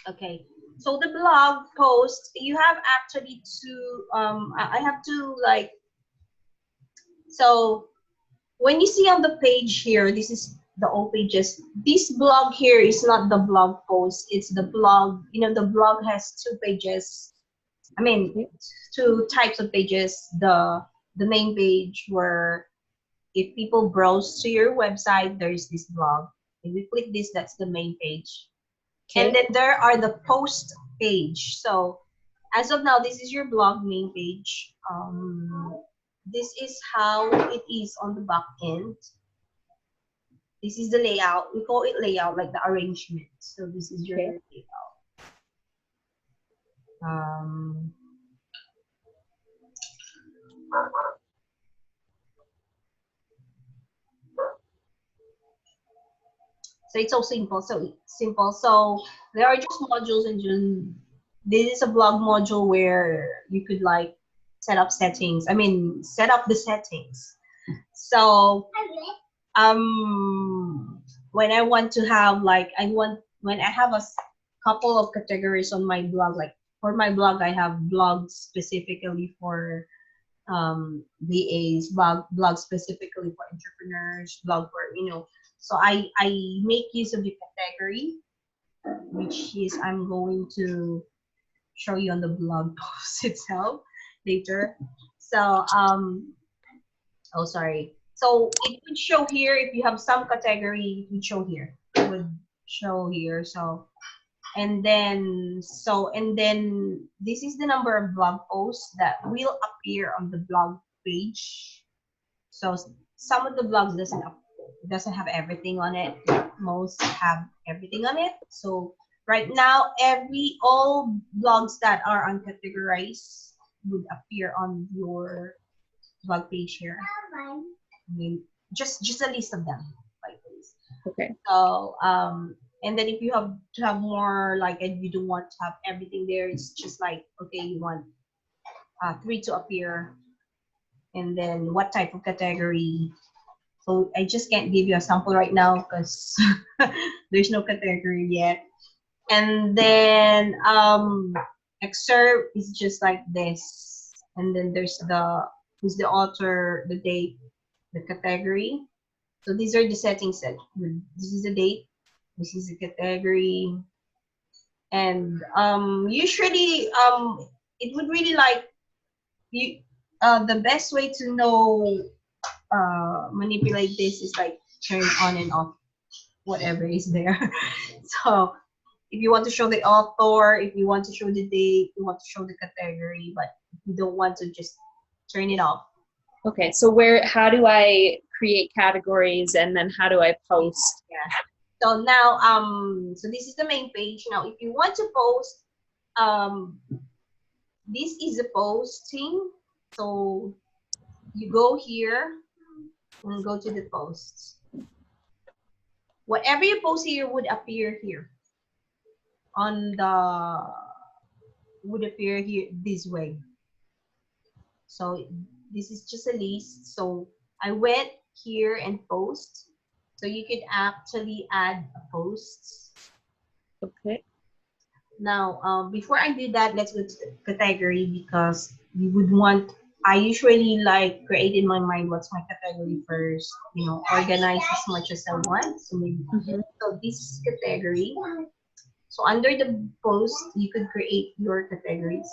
Okay. So the blog post, you have actually to I have to like, so when you see on the page here, this is the all pages. This blog here is not the blog post, it's the blog. You know, the blog has two pages. I mean, Okay. two types of pages. The main page where if people browse to your website, there's this blog. If we click this, that's the main page. And Okay. then there are the post page. So as of now, this is your blog main page. This is how it is on the back end. This is the layout. We call it layout, like the arrangement. So this is your Okay. layout. Um, so it's so simple. So simple. So there are just modules, and just this is a blog module where you could like set up settings. I mean, set up the settings. So when I want to have like when I have couple of categories on my blog, like for my blog I have blogs specifically for VAs, blog specifically for entrepreneurs, blog for, you know, so I make use of the category, which is I'm going to show you on the blog post itself later. So oh, sorry. So it would show here if you have some category, it would show here. It would show here. So and then this is the number of blog posts that will appear on the blog page. So some of the blogs doesn't have everything on it. Most have everything on it. So right now, all blogs that are uncategorized would appear on your blog page here. I mean, just a list of them, like this. Okay. So, and then if you have to have more, like, and you don't want to have everything there, it's just like, okay, you want three to appear, and then what type of category. So I just can't give you a sample right now because there's no category yet. And then excerpt is just like this, and then there's who's the author, the date, the category. So these are the settings that this is the date, this is the category, and usually it would really like you the best way to know manipulate this is like turn on and off whatever is there. So if you want to show the author, if you want to show the date, you want to show the category, but if you don't want to, just turn it off. Okay. So how do I create categories, and then how do I post? Yeah. So now, so this is the main page. Now, if you want to post, this is a posting. So you go here and go to the posts. Whatever you post here would appear here on the would appear here this way. So this is just a list. So I went here and post. So you could actually add a post. Okay. Now, before I do that, let's go to the category because you would want, I usually like create in my mind what's my category first, you know, organize as much as I want. So maybe, so this is category. So under the post, you could create your categories.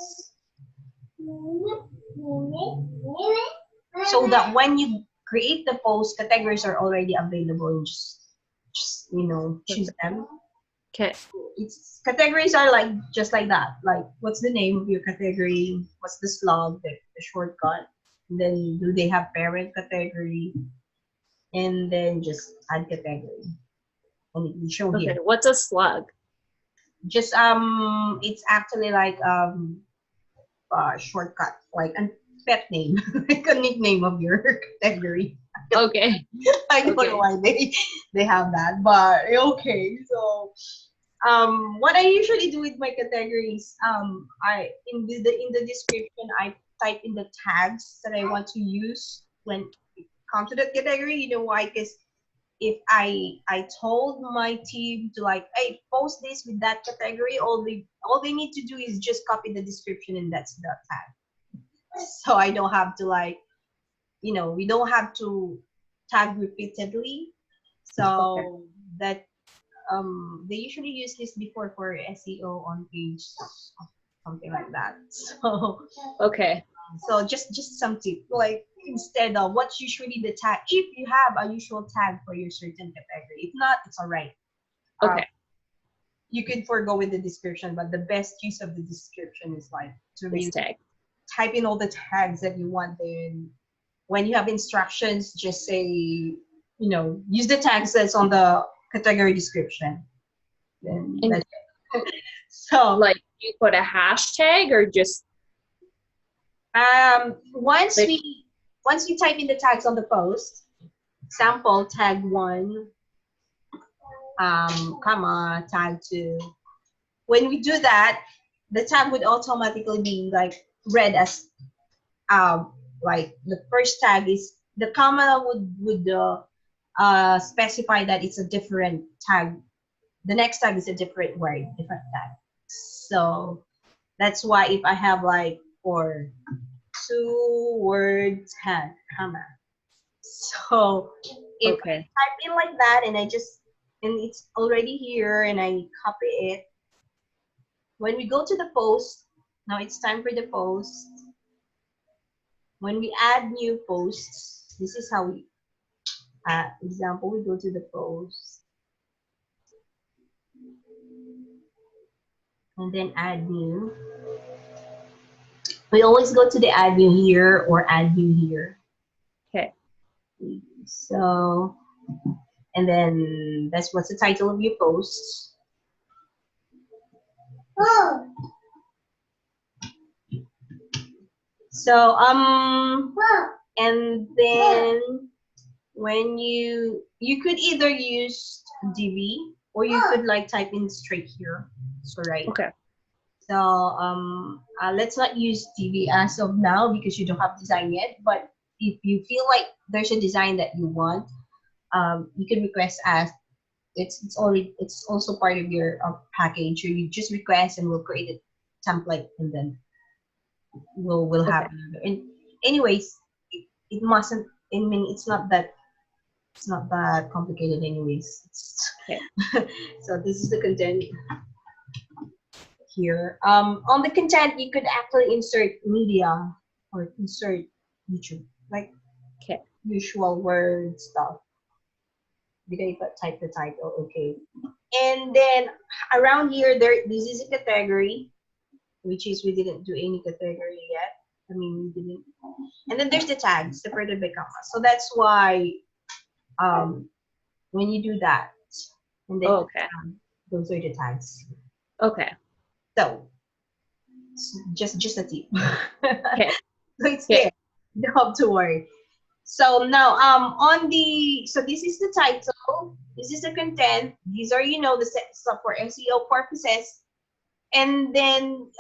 So that when you create the post, categories are already available. And just you know, choose them. Okay. It's categories are like just like that. Like, what's the name of your category? What's the slug, the shortcut? And then do they have parent category? And then just add category, and it will show Okay. here. What's a slug? Just it's actually like shortcut, like a pet name, like a nickname of your category. Okay. I don't Okay. know why they have that, but okay. So what I usually do with my categories, I in the description I type in the tags that I want to use when it comes to that category. You know why? Because if I told my team to like, hey, post this with that category, all they need to do is just copy the description and that's the tag. So I don't have to like, we don't have to tag repeatedly. So that they usually use this before for SEO on page, something like that. So Okay. so just some tip, like instead of what's usually the tag, if you have a usual tag for your certain category. If not, it's all right. Okay. You could forego with the description, but the best use of the description is like to This really tag. type in all the tags that you want. Then when you have instructions, just say, use the tags that's on the category description. Then And that's it. So like, you put a hashtag or just once like, we type in the tags on the post, sample tag 1, comma tag 2. When we do that, the tag would automatically be like read as like the first tag is the comma would specify that it's a different tag. The next tag is a different word, different tag. So that's why if I have like for 2 word tag, comma. So if I okay. type in like that and and it's already here and I copy it, when we go to the post, now it's time for the post. When we add new posts, this is how we, example, we go to the post and then add new. We always go to the add new here or add new here. Okay. So, and then that's what's the title of your post. So, and then when you could either use divi or you could like type in straight here. So right. Okay. So let's not use divi as of now because you don't have design yet. But if you feel like there's a design that you want, you can request as it's also part of your package. Or you just request and we'll create a template and then we'll have Okay. another. And anyways, it mustn't. I mean, it's not that complicated anyways. Okay. So this is the content here. On the content, you could actually insert media or insert YouTube, like Okay. usual word stuff. Did I type the title? Okay. And then around here, this is a category, which is we didn't do any category yet. I mean, we didn't. And then there's the tags separated by comma. So that's why when you do that, and then Okay. those are the tags. Okay. So just a tip. Okay. So it's there. You don't have to worry. So now so this is the title, this is the content, these are the stuff for SEO purposes, and then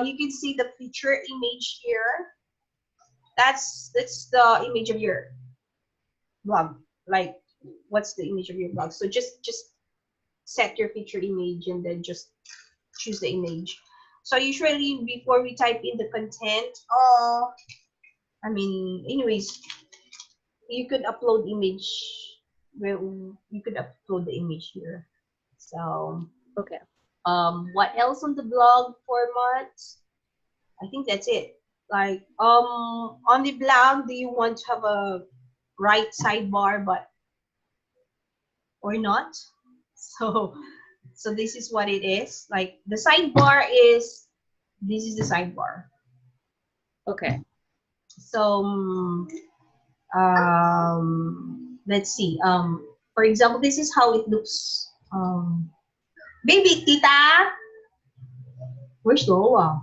you can see the feature image here. That's the image of your blog. Like, what's the image of your blog? So just set your feature image and then just choose the image. So usually before we type in the content, I mean, anyways, you could upload image. Well, you could upload the image here. So Okay. what else on the blog format? I think that's it. Like on the blog, do you want to have a right sidebar but or not? So this is what it is. Like the sidebar is, this is the sidebar. Okay. So let's see. For example, this is how it looks. Baby tita, where's Loa?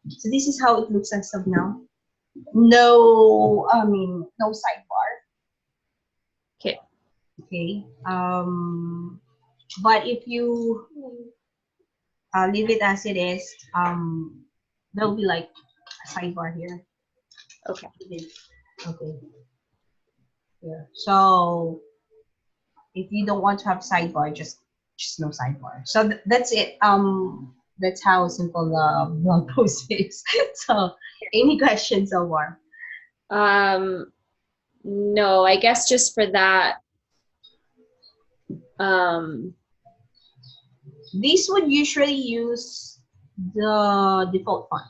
So this is how it looks as of now. No, I mean no sidebar. Okay. Okay. But if you leave it as it is, there'll be like a sidebar here. Okay. Okay. Yeah. So If you don't want to have sidebar, just no sidebar. So that's it. That's how simple the blog post is. So, any questions so far? No, I guess just for that. These would usually use the default font,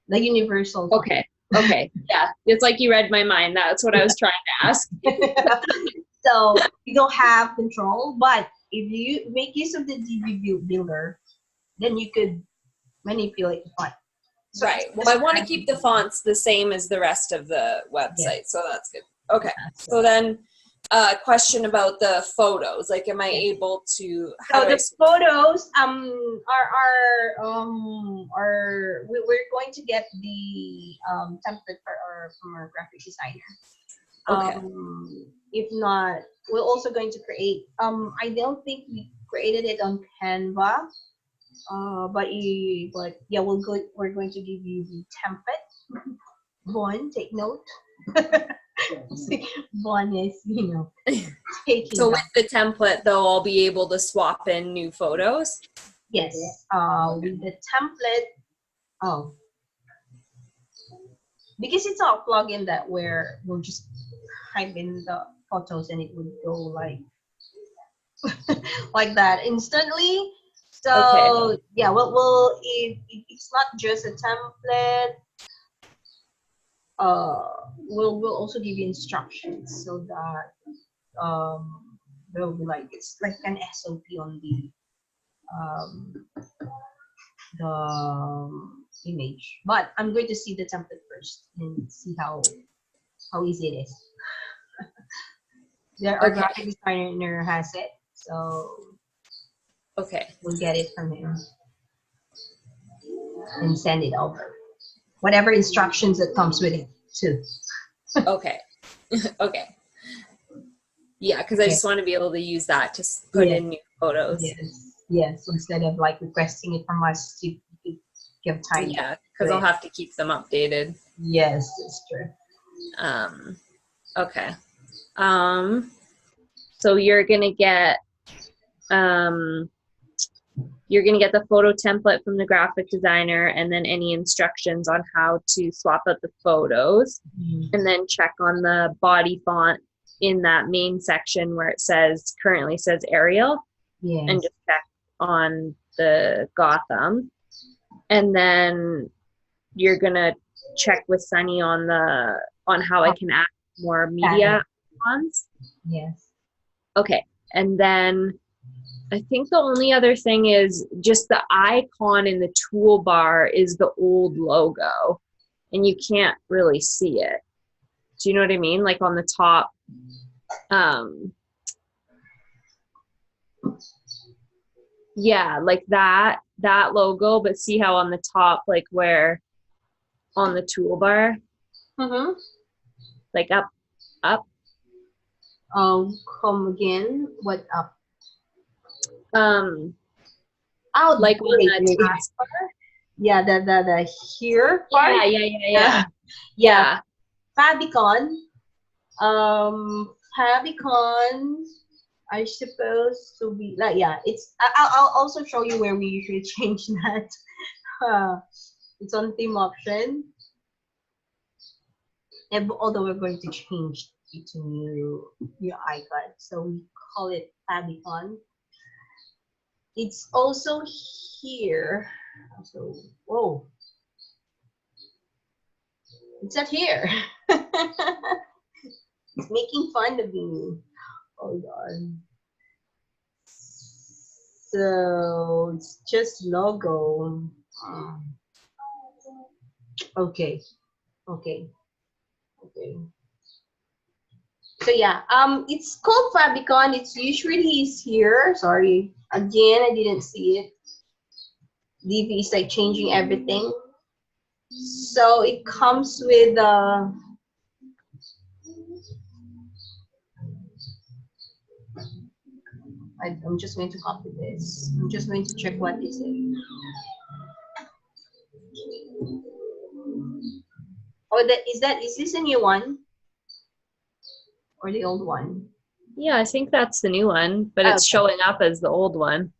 the universal font. Okay. Okay. Yeah. It's like you read my mind. That's what I was trying to ask. So you don't have control, but if you make use of the divi builder, then you could manipulate the font. So Right. Well, I want to keep the fonts the same as the rest of the website, so that's good. Okay. So then, question about the photos. Like, am I able to? So the photos we're going to get the template from our graphic designer. Okay. If not, we're also going to create. I don't think we created it on Canva. But yeah, we're going to give you the template. One, take note. One is, taking. So with the template, though, I'll be able to swap in new photos. Yes. With the template. Oh. Because it's a plugin that we'll just type in the photos and it would go like like that instantly. So Okay. yeah, it's not just a template. We'll also give you instructions so that there'll be like it's like an SOP on the image. But I'm going to see the template first and see how easy it is. Our graphic designer has it, so Okay. we'll get it from him and send it over. Whatever instructions that comes with it too. Okay. Okay. Yeah, because I just want to be able to use that to put in new photos. Yes. Instead of like requesting it from us, you give time. Yeah, because I'll have to keep them updated. Yes, that's true. Okay. So you're gonna get the photo template from the graphic designer and then any instructions on how to swap out the photos, and then check on the body font in that main section where it currently says Arial, and just check on the Gotham, and then you're gonna check with Sunny on how I can add more media icons. Yes. Okay, and then I think the only other thing is just the icon in the toolbar is the old logo, and you can't really see it. Do you know what I mean? Like on the top. Yeah, like that logo, but see how on the top, like where on the toolbar, like up. Come again. What up? Like on the taskbar. Yeah, the here part. Yeah. Favicon. Favicon. I suppose to be like it's. I'll also show you where we usually change that. It's on theme option. And although we're going to change it to new icon, so we call it Favicon. It's also here. So whoa, it's not here. It's making fun of me. Hold on. So it's just logo. Okay. So yeah, it's called Fabicon. It's usually is here. Sorry, again, I didn't see it. Divi is like changing everything. So it comes with I'm just going to copy this. I'm just going to check what is it. Oh, is this a new one or the old one? Yeah, I think that's the new one, but it's Okay. showing up as the old one.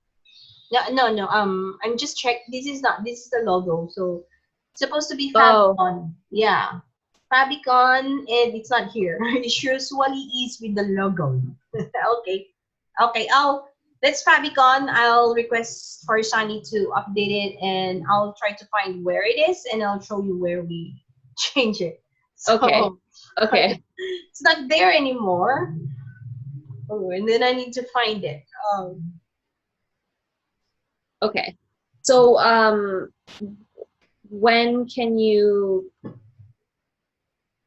No. I'm just check. This is not. This is the logo. So it's supposed to be Oh, Fabicon. Yeah, Fabicon, and it's not here. It usually is with the logo. Okay. Okay. That's Fabicon. I'll request for Sunny to update it, and I'll try to find where it is, and I'll show you where we change it. okay. So Okay. it's not there anymore. Oh, and then I need to find it. Okay. So, when can you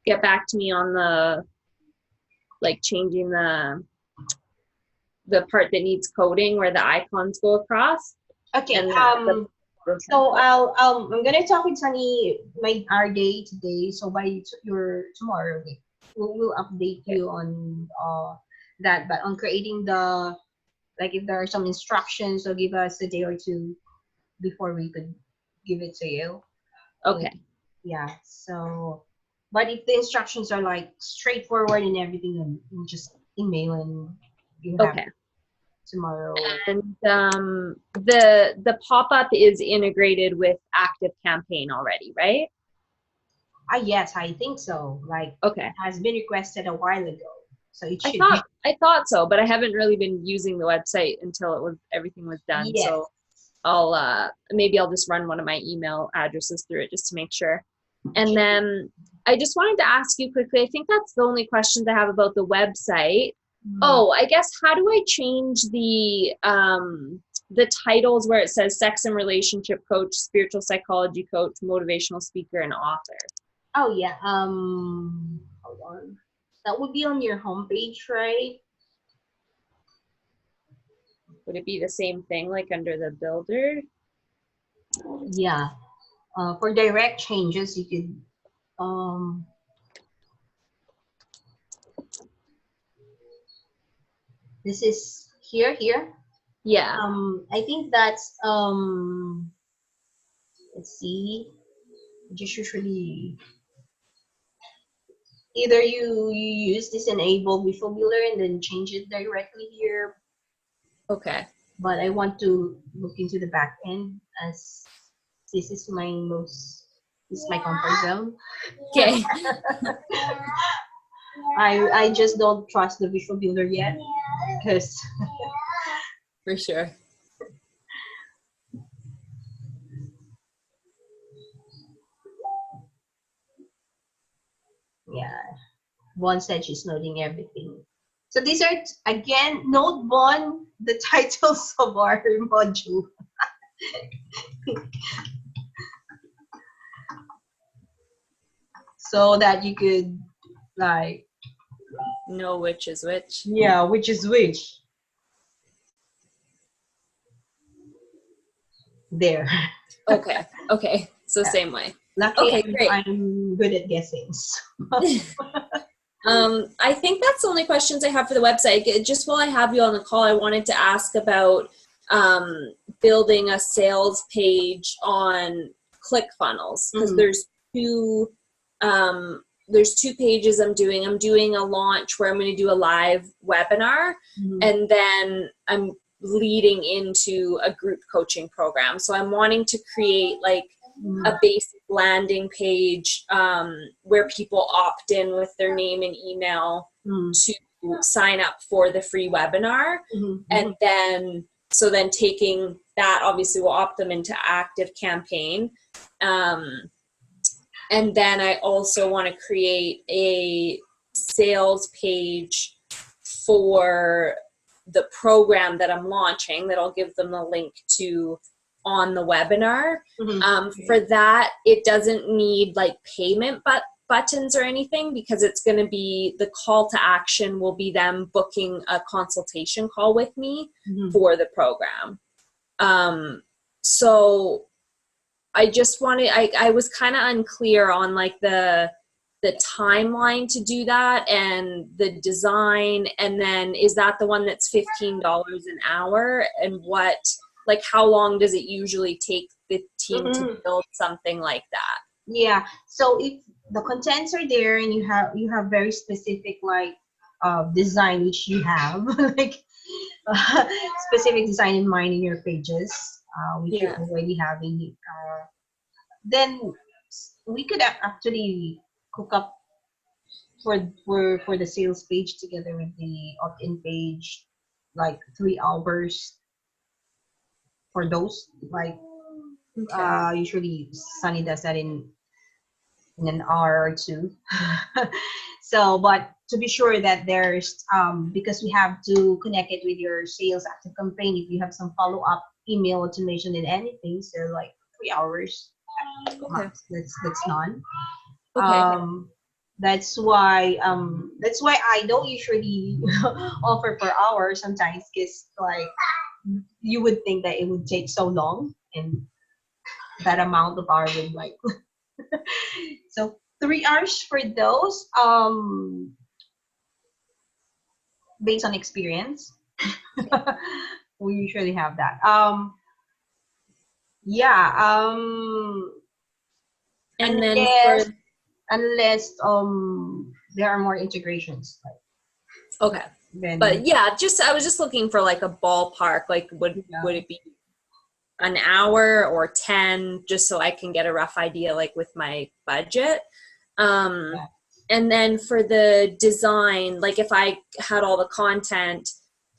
get back to me on the, like, changing the part that needs coding where the icons go across Okay. and the photo So template? I'm gonna talk with Sunny our day today. So by your tomorrow, okay, we'll update Okay. you on that. But on creating the, like, if there are some instructions, so give us a day or two before we could give it to you. Okay. Yeah. So, but if the instructions are like straightforward and everything, then you just email and you have Okay. tomorrow. And the pop-up is integrated with Active Campaign already, right? Yes, I think so. Like, Okay. it has been requested a while ago, so it I should be. thought so, but I haven't really been using the website until everything was done. Yes. So I'll maybe I'll just run one of my email addresses through it just to make sure. And then I just wanted to ask you quickly, I think that's the only questions I have about the website. Oh, I guess how do I change the titles where it says sex and relationship coach, spiritual psychology coach, motivational speaker, and author? Oh yeah. Hold on. That would be on your homepage, right? Would it be the same thing like under the builder? Yeah. For direct changes, you could this is here. Yeah. I think that's let's see. Just usually either you use this enable visual builder and then change it directly here, Okay. but I want to look into the back end as this is my comfort zone. Okay. I just don't trust the visual builder yet because For sure. yeah, Vaughn said she's noting everything. So these are again, note Vaughn the titles of our module. So that you could, like, Know which is which. yeah, which is which. There. Okay. Okay. So same way. Luckily, Okay, great. I'm good at guessing. I think that's the only questions I have for the website. Just while I have you on the call, I wanted to ask about building a sales page on ClickFunnels because there's two pages I'm doing. I'm doing a launch where I'm going to do a live webinar, and then I'm leading into a group coaching program. So I'm wanting to create like a basic landing page where people opt in with their name and email to sign up for the free webinar. And then taking that obviously will opt them into Active Campaign. And then I also want to create a sales page for the program that I'm launching that I'll give them the link to on the webinar. For that, it doesn't need like payment buttons or anything because it's going to be, the call to action will be them booking a consultation call with me for the program. So I just wanted, I was kind of unclear on like the timeline to do that and the design, and then is that the one that's $15 an hour, and what, like how long does it usually take the team to build something like that? Yeah, so if the contents are there and you have very specific, like, design which you have, like specific design in mind in your pages, which you're Yeah. already having, then we could actually cook up for the sales page together with the opt-in page, like 3 hours for those. Like Okay. usually Sunny does that in an hour or two. So, but to be sure that there's because we have to connect it with your sales active campaign. If you have some follow-up email automation and anything, so like 3 hours Okay. max. That's none. Okay. Um, that's why I don't usually offer per hour sometimes, because like you would think that it would take so long, and that amount of hour would like so 3 hours for those, based on experience. We usually have that. Yeah, And then for unless there are more integrations, like okay. then But yeah, just I was just looking for like a ballpark. Like yeah. would it be an hour or 10, just so I can get a rough idea like with my budget. Yeah. And then for the design, like if I had all the content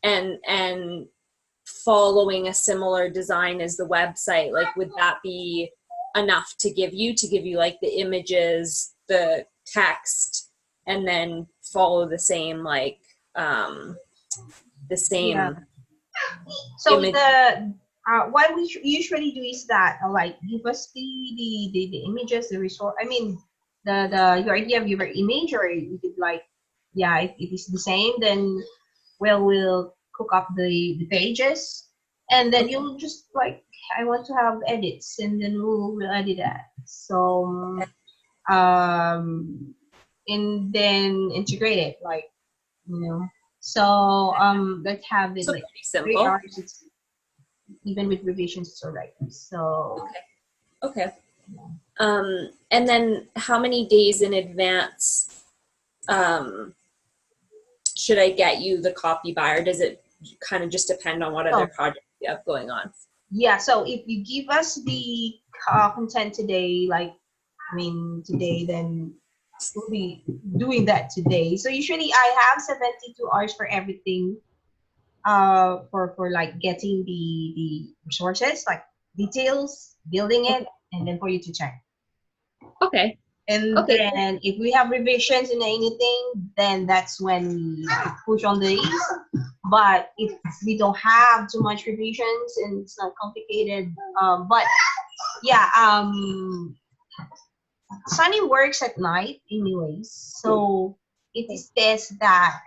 and following a similar design as the website, like would that be enough to give you like the images, the text, and then follow the same like the Yeah. same So image? the what we usually do is that like give us the images, the resource. I mean the your idea of your image, or you could like, yeah, if it is the same, then we'll cook up the pages, and then Okay. you'll just like, I want to have edits, and then we'll edit that. So and then integrate it, like, you know. So let's have it So like pretty three simple. hours. It's even with revisions, it's alright. So Okay. And then how many days in advance um, should I get you the copy by, or does it kind of just depend on what other so projects you have going on? yeah, so if you give us the content today, like, I mean today, then we'll be doing that today. So usually I have 72 hours for everything, for like getting the resources, like details, building it, and then for you to check. Okay. And Okay. then if we have revisions in anything, then that's when we like push on these. But if we don't have too much revisions and it's not complicated, but yeah, Sunny works at night anyways, so it is best that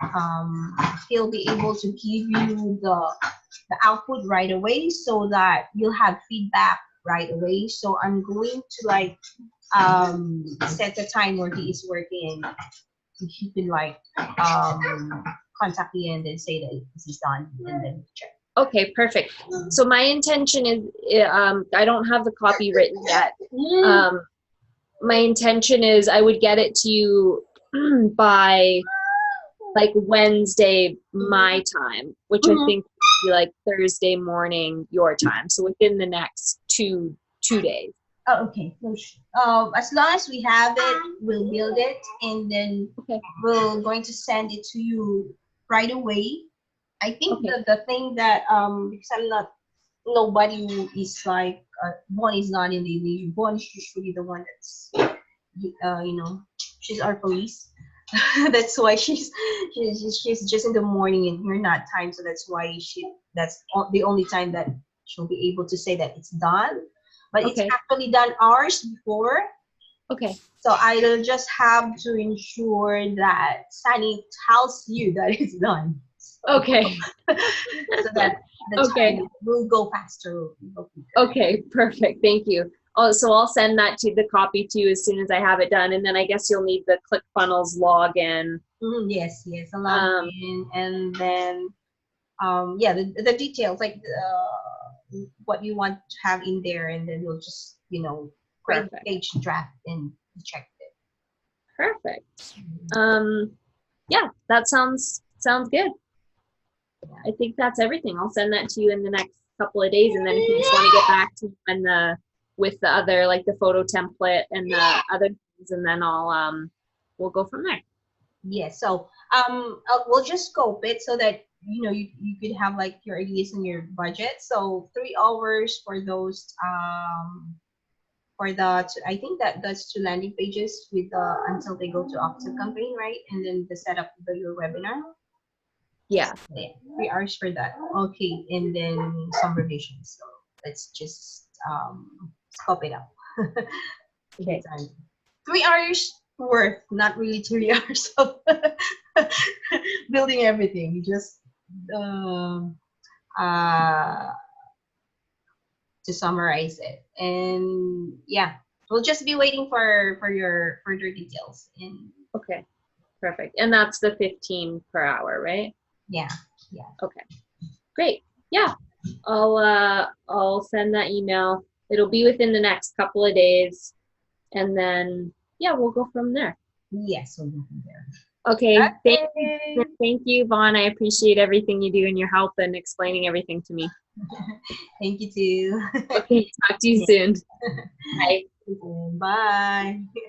he'll be able to give you the output right away, so that you'll have feedback right away. So I'm going to like set a time where he is working, and he can like contact me and then say that this is done, and then check. Okay, perfect. So my intention is, I don't have the copy written yet. My intention is I would get it to you by like Wednesday my time, which I think would be like Thursday morning your time. So within the next two days. Oh, okay. So, as long as we have it, we'll build it, and then Okay. we're going to send it to you right away. I think Okay. the thing that because I'm not, nobody is like, Bon is not in the league. Bon is usually the one that's you know, she's our police. That's why she's just in the morning in her nap time. So that's why that's the only time that she'll be able to say that it's done. But it's Okay. actually done hours before. Okay. So I'll just have to ensure that Sunny tells you that it's done. Okay. So that the Okay. time will go faster. Will go quicker. Okay, perfect. Thank you. Oh, so I'll send that to the copy to you as soon as I have it done, and then I guess you'll need the ClickFunnels login. Yes, yes, a login, and then yeah, the details, like what you want to have in there, and then we'll just, you know, create a Perfect. page draft and check it. Perfect. Yeah, that sounds good. I think that's everything. I'll send that to you in the next couple of days, and then if you just want to get back to me when with the other, like the photo template and the other things, and then I'll we'll go from there. Yes. So we'll just scope it so that you could have like your ideas and your budget. So 3 hours for those for the I think that's 2 landing pages with until they go to active campaign, right? And then the setup of your webinar. Yeah. 3 hours for that. Okay, and then some revisions. So let's just scope it up. Okay. 3 hours worth, not really 3 hours of building everything. Just to summarize it, and yeah, we'll just be waiting for your further details. And Okay. Perfect. And that's the 15 per hour, right? yeah. Okay. Great. Yeah. I'll send that email. It'll be within the next couple of days, and then yeah, we'll go from there. Yes, we'll go from there. Okay. Okay. Thank you, Vaughn. I appreciate everything you do and your help and explaining everything to me. Thank you too. Okay. Talk to you soon. Bye. Bye.